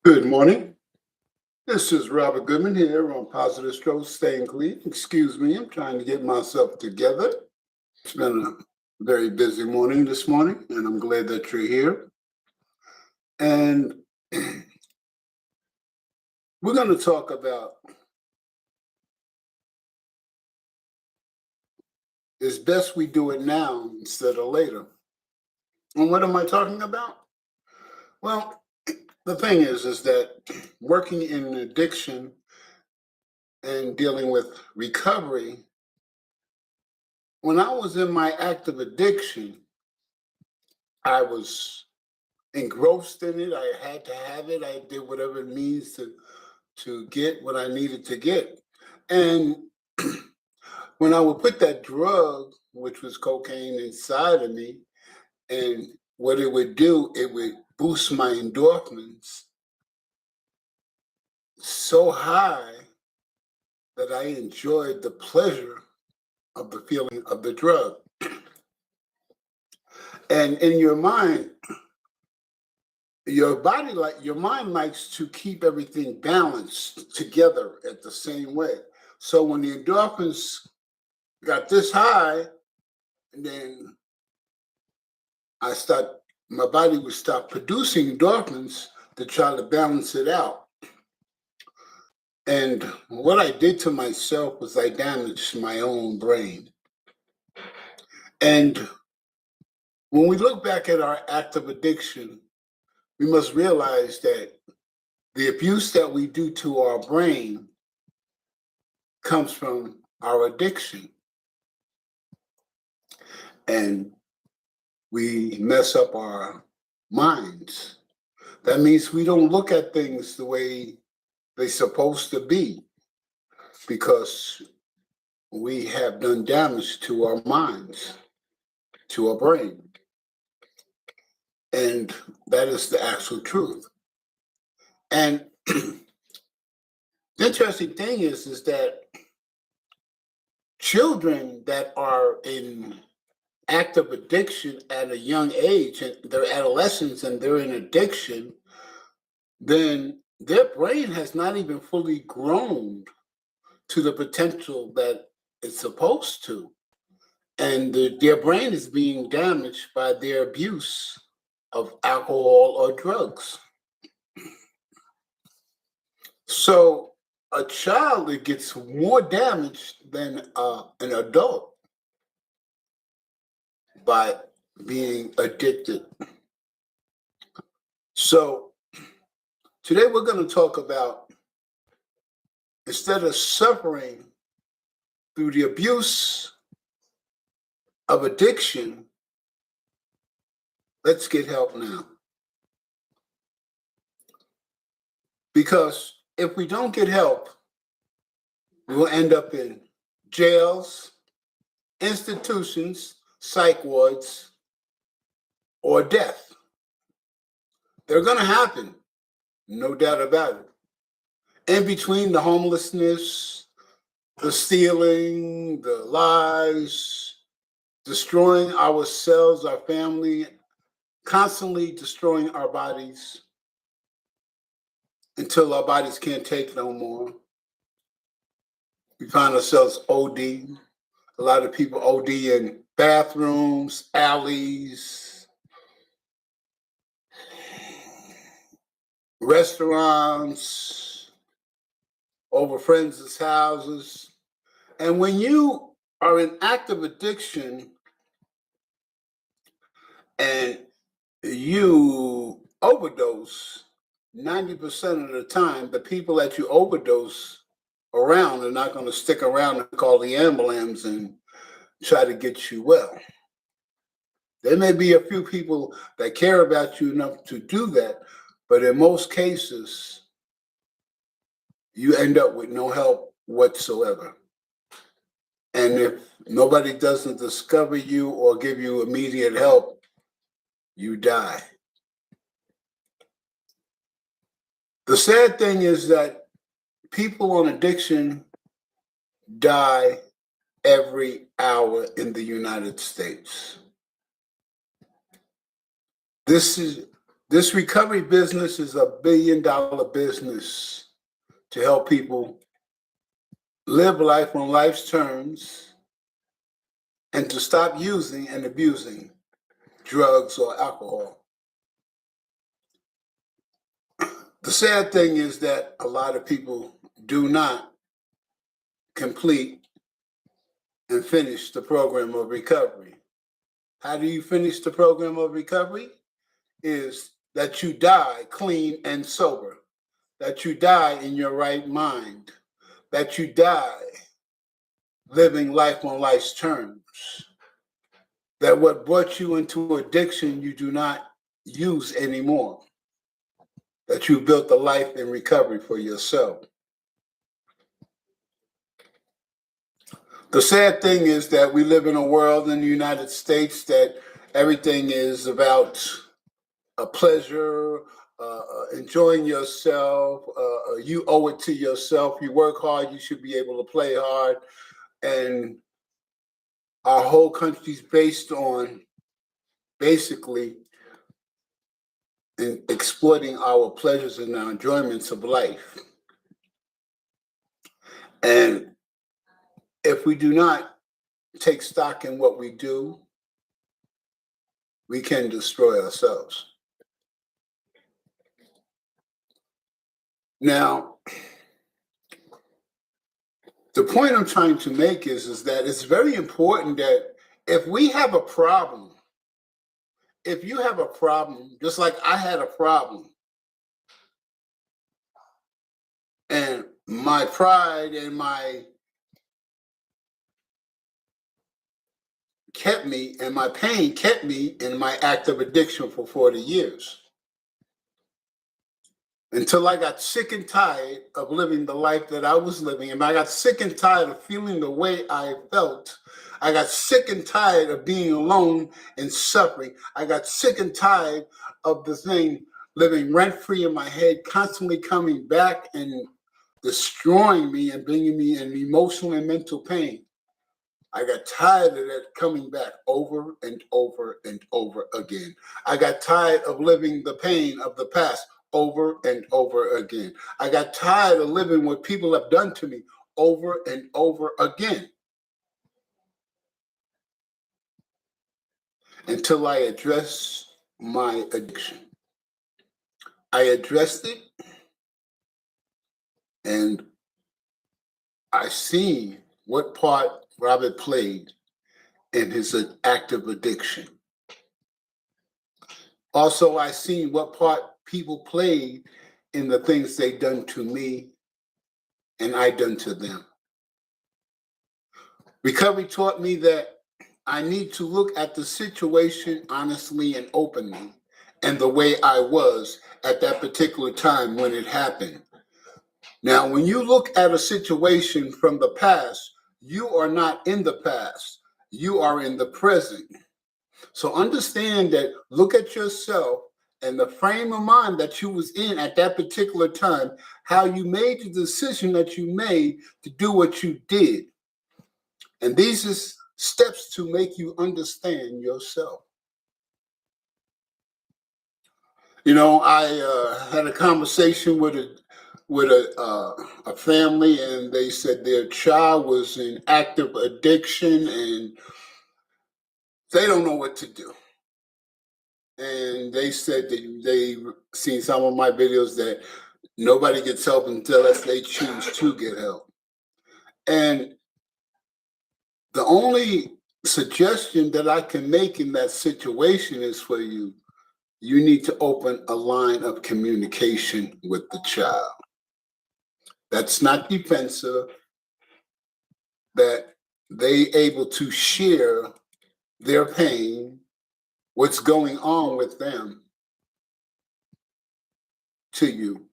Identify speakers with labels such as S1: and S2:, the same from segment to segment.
S1: Good morning. This is Robert Goodman here on Positive Stroke, staying clean. Excuse me, I'm trying to get myself together. It's been a very busy morning this morning, and I'm glad that you're here. And we're going to talk about it's best we do it now instead of later. And what am I talking about? Well, the thing is that working in addiction and dealing with recovery, when I was in my active addiction, I was engrossed in it. I had to have it. I did whatever it means to get what I needed to get. And when I would put that drug, which was cocaine, inside of me, and what it would do, it would boost my endorphins so high that I enjoyed the pleasure of the feeling of the drug. And in your mind, your mind likes to keep everything balanced together at the same way. So when the endorphins got this high, then my body would stop producing endorphins to try to balance it out. And what I did to myself was I damaged my own brain. And when we look back at our active addiction, we must realize that the abuse that we do to our brain comes from our addiction. And we mess up our minds. That means we don't look at things the way they're supposed to be because we have done damage to our minds, to our brain. And that is the actual truth. And the interesting thing is that children that are in active addiction at a young age, and they're adolescents and they're in addiction, then their brain has not even fully grown to the potential that it's supposed to. And their brain is being damaged by their abuse of alcohol or drugs. So a child that gets more damaged than an adult by being addicted. So today we're going to talk about, instead of suffering through the abuse of addiction, let's get help now. Because if we don't get help, we will end up in jails, institutions, psych wards, or death. They're going to happen, no doubt about it. In between the homelessness, the stealing, the lies, destroying ourselves, our family, constantly destroying our bodies until our bodies can't take no more. We find ourselves OD. A lot of people OD in bathrooms, alleys, restaurants, over friends' houses. And when you are in active addiction and you overdose, 90% of the time, the people that you overdose around are not going to stick around and call the ambulance and try to get you well. There may be a few people that care about you enough to do that, but in most cases, you end up with no help whatsoever. And if nobody doesn't discover you or give you immediate help, you die. The sad thing is that people on addiction die every hour in the United States. This This recovery business is a billion-dollar business to help people live life on life's terms and to stop using and abusing drugs or alcohol. The sad thing is that a lot of people do not complete and finish the program of recovery. How do you finish the program of recovery? Is that you die clean and sober, that you die in your right mind, that you die living life on life's terms, that what brought you into addiction you do not use anymore, that you built a life in recovery for yourself. The sad thing is that we live in a world in the United States that everything is about a pleasure, enjoying yourself. You owe it to yourself. You work hard, you should be able to play hard. And our whole country's based on basically exploiting our pleasures and our enjoyments of life. And if we do not take stock in what we do, we can destroy ourselves. Now, the point I'm trying to make is that it's very important that if we have a problem, if you have a problem, just like I had a problem, and my pride and my pain kept me in my active addiction for 40 years. Until I got sick and tired of living the life that I was living. And I got sick and tired of feeling the way I felt. I got sick and tired of being alone and suffering. I got sick and tired of the thing living rent-free in my head, constantly coming back and destroying me and bringing me in emotional and mental pain. I got tired of that coming back over and over and over again. I got tired of living the pain of the past over and over again. I got tired of living what people have done to me over and over again. Until I addressed my addiction. I addressed it, and I seen what part Robert played in his active addiction. Also, I seen what part people played in the things they done to me and I done to them. Recovery taught me that I need to look at the situation honestly and openly and the way I was at that particular time when it happened. Now, when you look at a situation from the past, you are not in the past. You are in the present. So understand that, look at yourself and the frame of mind that you was in at that particular time, how you made the decision that you made to do what you did. And these are steps to make you understand yourself. You know, I had a conversation with a family, and they said their child was in active addiction and they don't know what to do. And they said that they seen some of my videos that nobody gets help unless they choose to get help. And the only suggestion that I can make in that situation is for you need to open a line of communication with the child. That's not defensive, that they able to share their pain, what's going on with them, to you.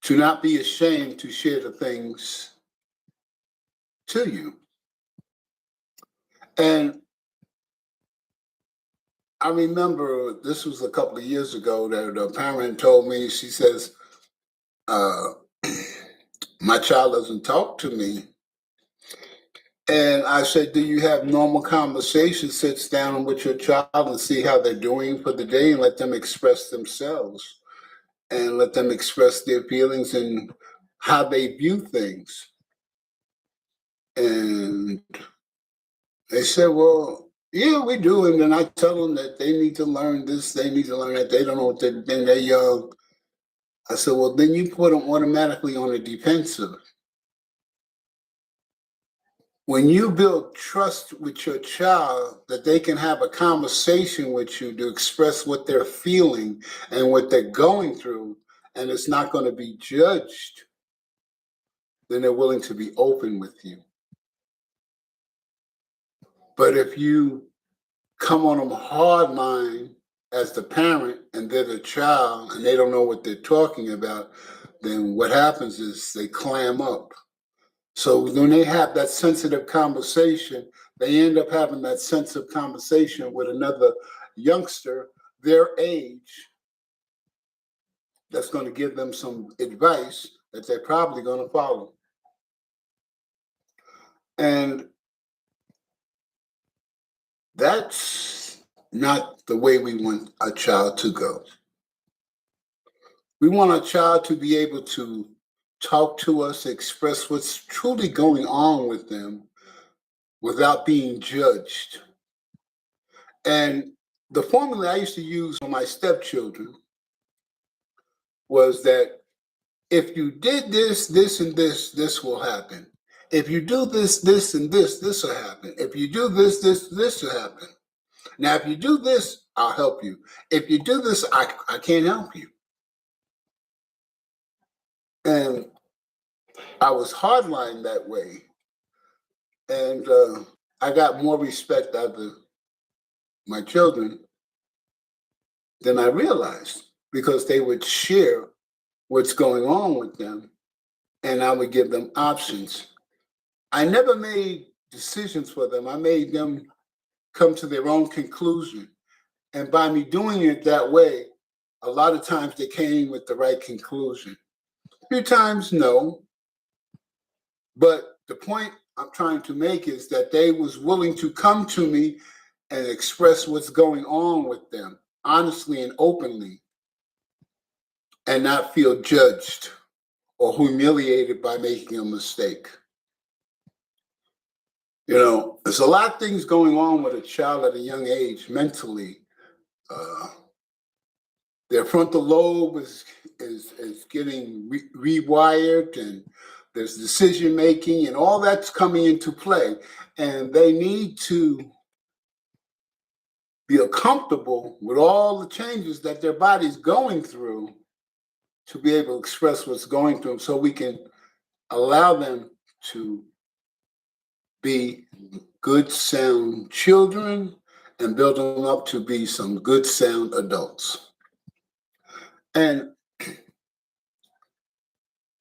S1: To not be ashamed to share the things to you. And I remember this was a couple of years ago that a parent told me, she says, my child doesn't talk to me. And I said, do you have normal conversations, sits down with your child and see how they're doing for the day and let them express themselves and let them express their feelings and how they view things. And they said, well, yeah, we do. And then I tell them that they need to learn this, they need to learn that. They don't know what they're young. I said, well, then you put them automatically on the defensive. When you build trust with your child, that they can have a conversation with you to express what they're feeling and what they're going through, and it's not going to be judged, then they're willing to be open with you. But if you come on them hardline as the parent and they're the child and they don't know what they're talking about, then what happens is they clam up. So when they have that sensitive conversation, they end up having that sensitive conversation with another youngster their age that's going to give them some advice that they're probably going to follow. And that's not the way we want a child to go. We want a child to be able to talk to us, express what's truly going on with them without being judged. And the formula I used to use for my stepchildren was that if you did this, this, and this will happen. If you do this, this, and this will happen. If you do this, this will happen. Now, if you do this, I'll help you. If you do this, I can't help you. And I was hardlined that way. And I got more respect out of my children than I realized, because they would share what's going on with them and I would give them options. I never made decisions for them. I made them come to their own conclusion. And by me doing it that way, a lot of times they came with the right conclusion. A few times, no. But the point I'm trying to make is that they was willing to come to me and express what's going on with them honestly and openly, and not feel judged or humiliated by making a mistake. You know, there's a lot of things going on with a child at a young age mentally. Their frontal lobe is getting rewired, and there's decision making, and all that's coming into play. And they need to feel comfortable with all the changes that their body's going through to be able to express what's going through them, so we can allow them to be good, sound children and build them up to be some good, sound adults. And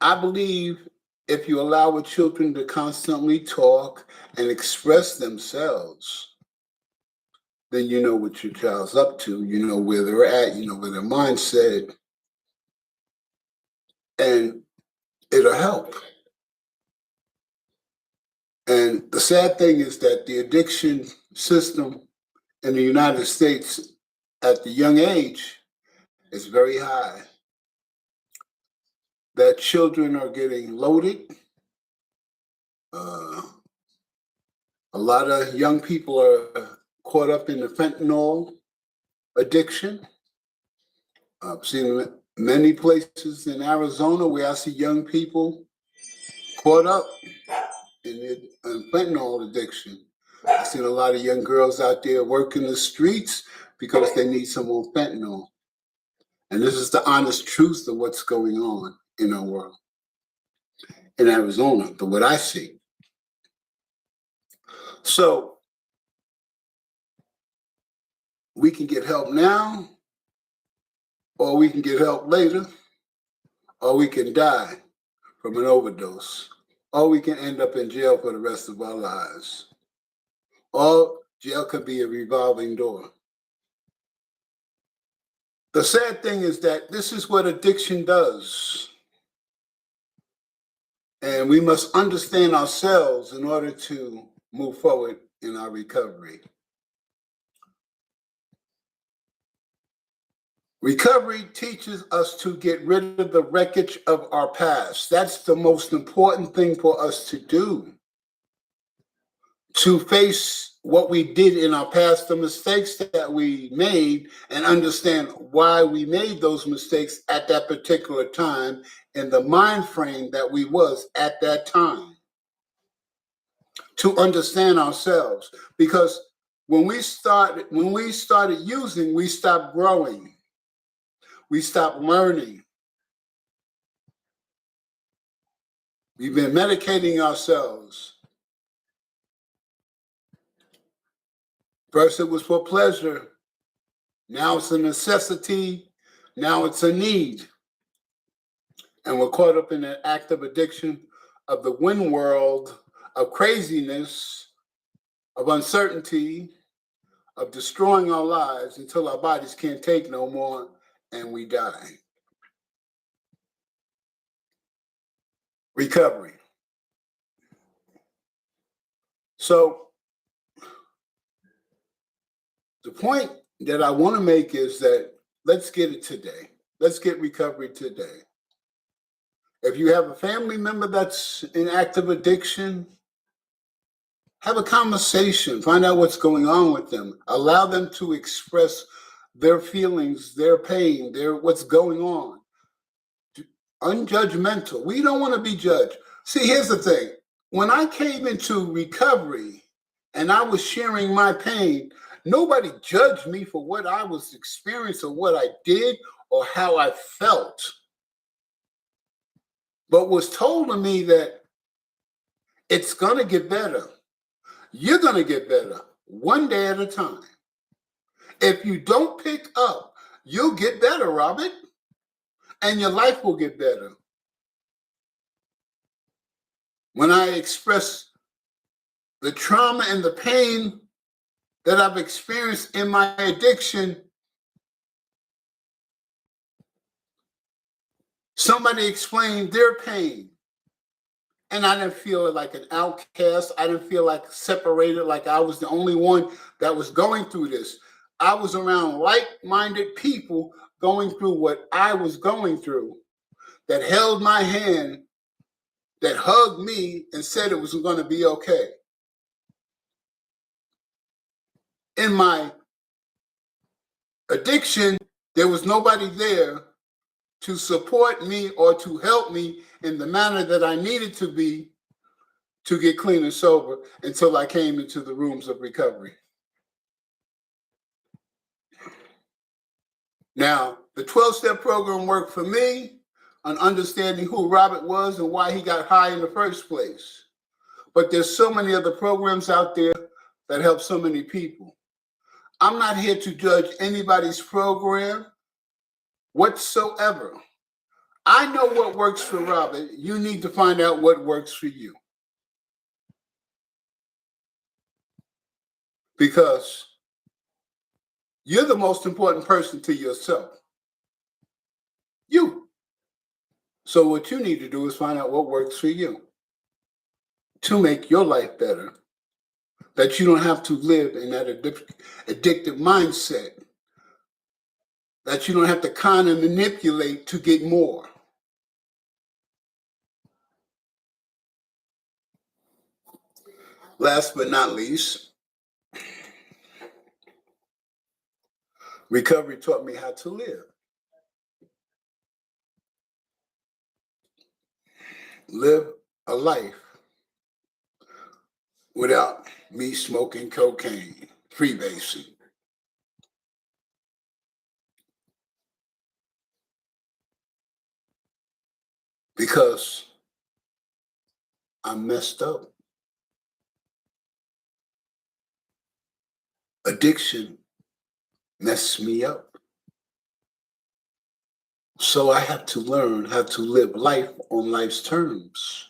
S1: I believe if you allow the children to constantly talk and express themselves, then you know what your child's up to, you know where they're at, you know where their mindset, and it'll help. And the sad thing is that the addiction system in the United States at the young age is very high. That children are getting loaded. A lot of young people are caught up in the fentanyl addiction. I've seen many places in Arizona where I see young people caught up in the fentanyl addiction. I've seen a lot of young girls out there working the streets because they need some more fentanyl. And this is the honest truth of what's going on in our world, in Arizona, but what I see. So we can get help now, or we can get help later, or we can die from an overdose, or we can end up in jail for the rest of our lives. Or jail could be a revolving door. The sad thing is that this is what addiction does. And we must understand ourselves in order to move forward in our recovery. Recovery teaches us to get rid of the wreckage of our past. That's the most important thing for us to do. To face what we did in our past, the mistakes that we made, and understand why we made those mistakes at that particular time in the mind frame that we was at that time. To understand ourselves. Because when we started using, we stopped growing. We stopped learning. We've been medicating ourselves. First, it was for pleasure. Now it's a necessity. Now it's a need. And we're caught up in that active addiction of the wind world, of craziness, of uncertainty, of destroying our lives until our bodies can't take no more and we die. Recovery. So the point that I want to make is that let's get it today. Let's get recovery today. If you have a family member that's in active addiction, have a conversation, find out what's going on with them. Allow them to express their feelings, their pain, what's going on. Unjudgmental. We don't want to be judged. See, here's the thing. When I came into recovery and I was sharing my pain, nobody judged me for what I was experiencing or what I did or how I felt. But was told to me that it's going to get better. You're going to get better one day at a time. If you don't pick up, you'll get better, Robert, and your life will get better. When I express the trauma and the pain that I've experienced in my addiction, somebody explained their pain. And I didn't feel like an outcast. I didn't feel like separated, like I was the only one that was going through this. I was around like-minded people going through what I was going through, that held my hand, that hugged me and said it was going to be okay. In my addiction, there was nobody there to support me or to help me in the manner that I needed to be to get clean and sober until I came into the rooms of recovery. Now, the 12-step program worked for me on understanding who Robert was and why he got high in the first place. But there's so many other programs out there that help so many people. I'm not here to judge anybody's program whatsoever. I know what works for Robert. You need to find out what works for you. Because you're the most important person to yourself. You. So what you need to do is find out what works for you to make your life better. That you don't have to live in that addictive mindset. That you don't have to kind of manipulate to get more. Last but not least, recovery taught me how to live. Live a life without me smoking cocaine, freebasing. Because I'm messed up. Addiction messed me up. So I have to learn how to live life on life's terms.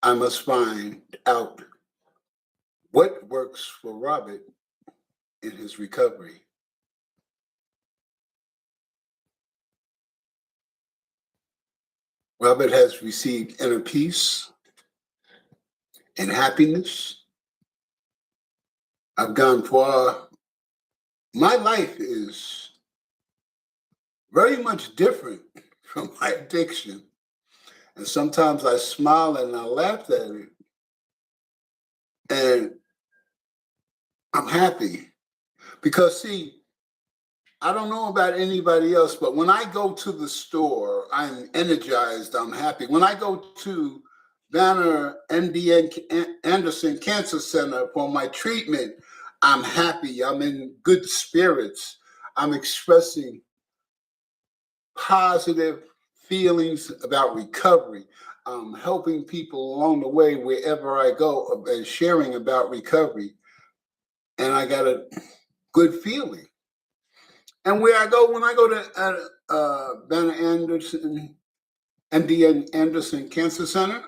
S1: I must find out what works for Robert in his recovery. Robert has received inner peace, and happiness. I've gone far. My life is very much different from my addiction. And sometimes I smile and I laugh at it. And I'm happy because, see, I don't know about anybody else, but when I go to the store, I'm energized, I'm happy. When I go to Banner Anderson Cancer Center for my treatment, I'm happy, I'm in good spirits, I'm expressing positive feelings about recovery. Helping people along the way wherever I go and sharing about recovery. And I got a good feeling. And where I go, when I go to Banner Anderson, MD Anderson Cancer Center,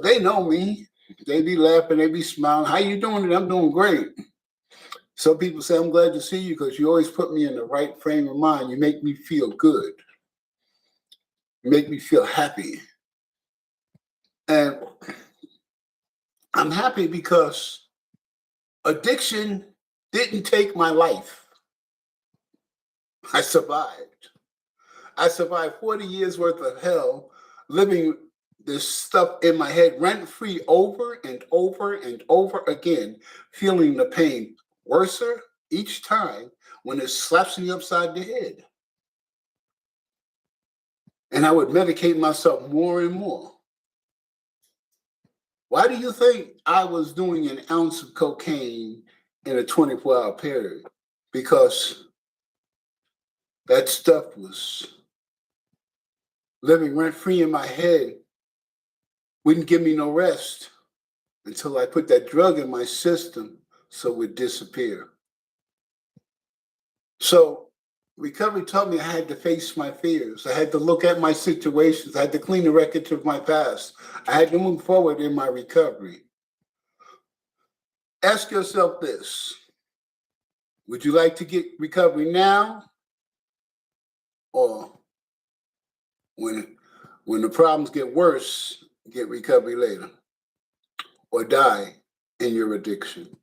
S1: they know me. They be laughing, they be smiling. How you doing? I'm doing great. Some people say, I'm glad to see you because you always put me in the right frame of mind. You make me feel good. You make me feel happy. And I'm happy because addiction didn't take my life. I survived. I survived 40 years worth of hell living this stuff in my head rent-free over and over and over again, feeling the pain worser each time when it slaps me upside the head. And I would medicate myself more and more. Why do you think I was doing an ounce of cocaine in a 24-hour period? Because that stuff was living rent-free in my head, wouldn't give me no rest until I put that drug in my system so it would disappear. So recovery taught me I had to face my fears. I had to look at my situations. I had to clean the wreckage of my past. I had to move forward in my recovery. Ask yourself this. Would you like to get recovery now or when the problems get worse, get recovery later? Or die in your addiction?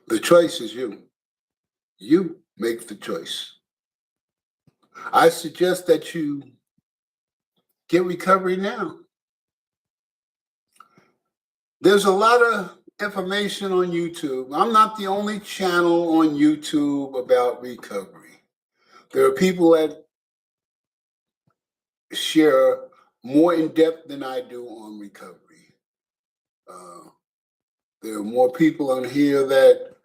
S1: The choice is you. You make the choice. I suggest that you get recovery now. There's a lot of information on YouTube. I'm not the only channel on YouTube about recovery. There are people that share more in depth than I do on recovery. There are more people on here that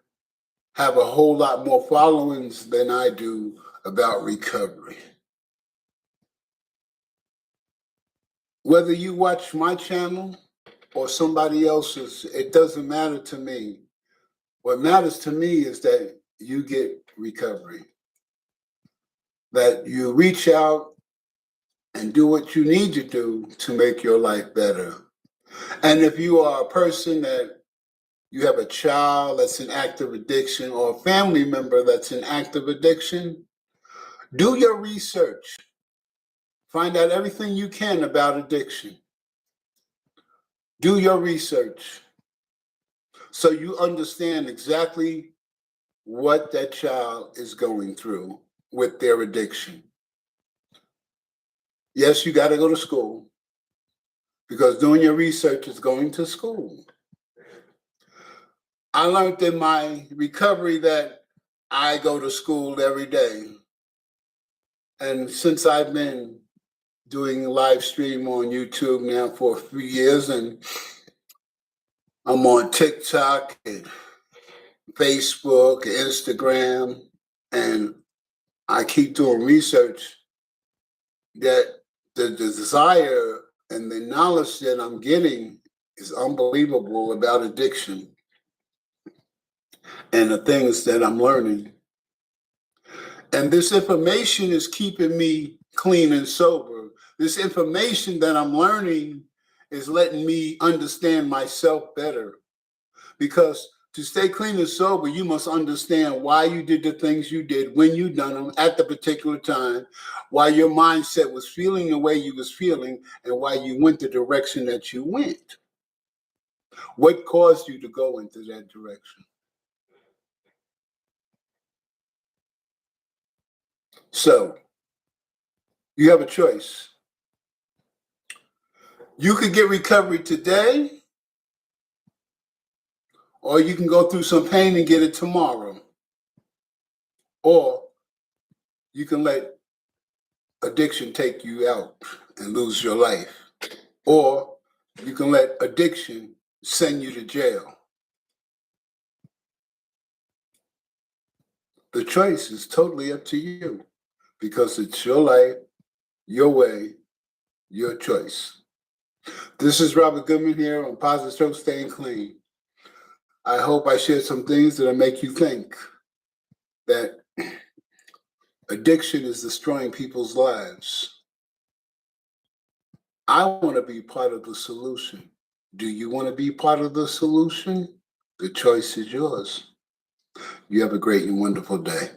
S1: have a whole lot more followings than I do about recovery. Whether you watch my channel or somebody else's, it doesn't matter to me. What matters to me is that you get recovery, that you reach out and do what you need to do to make your life better. And if you are a person that you have a child that's in active addiction or a family member that's in active addiction, do your research. Find out everything you can about addiction. Do your research so you understand exactly what that child is going through with their addiction. Yes, you got to go to school because doing your research is going to school. I learned in my recovery that I go to school every day. And since I've been doing live stream on YouTube now for a few years, and I'm on TikTok and Facebook, Instagram, and I keep doing research, that the desire and the knowledge that I'm getting is unbelievable about addiction and the things that I'm learning. And this information is keeping me clean and sober. This information that I'm learning is letting me understand myself better. Because to stay clean and sober, you must understand why you did the things you did, when you done them, at the particular time, why your mindset was feeling the way you was feeling, and why you went the direction that you went. What caused you to go into that direction? So you have a choice. You could get recovery today, or you can go through some pain and get it tomorrow. Or you can let addiction take you out and lose your life. Or you can let addiction send you to jail. The choice is totally up to you because it's your life, your way, your choice. This is Robert Goodman here on Positive Stroke Staying Clean. I hope I shared some things that'll make you think that addiction is destroying people's lives. I want to be part of the solution. Do you want to be part of the solution? The choice is yours. You have a great and wonderful day.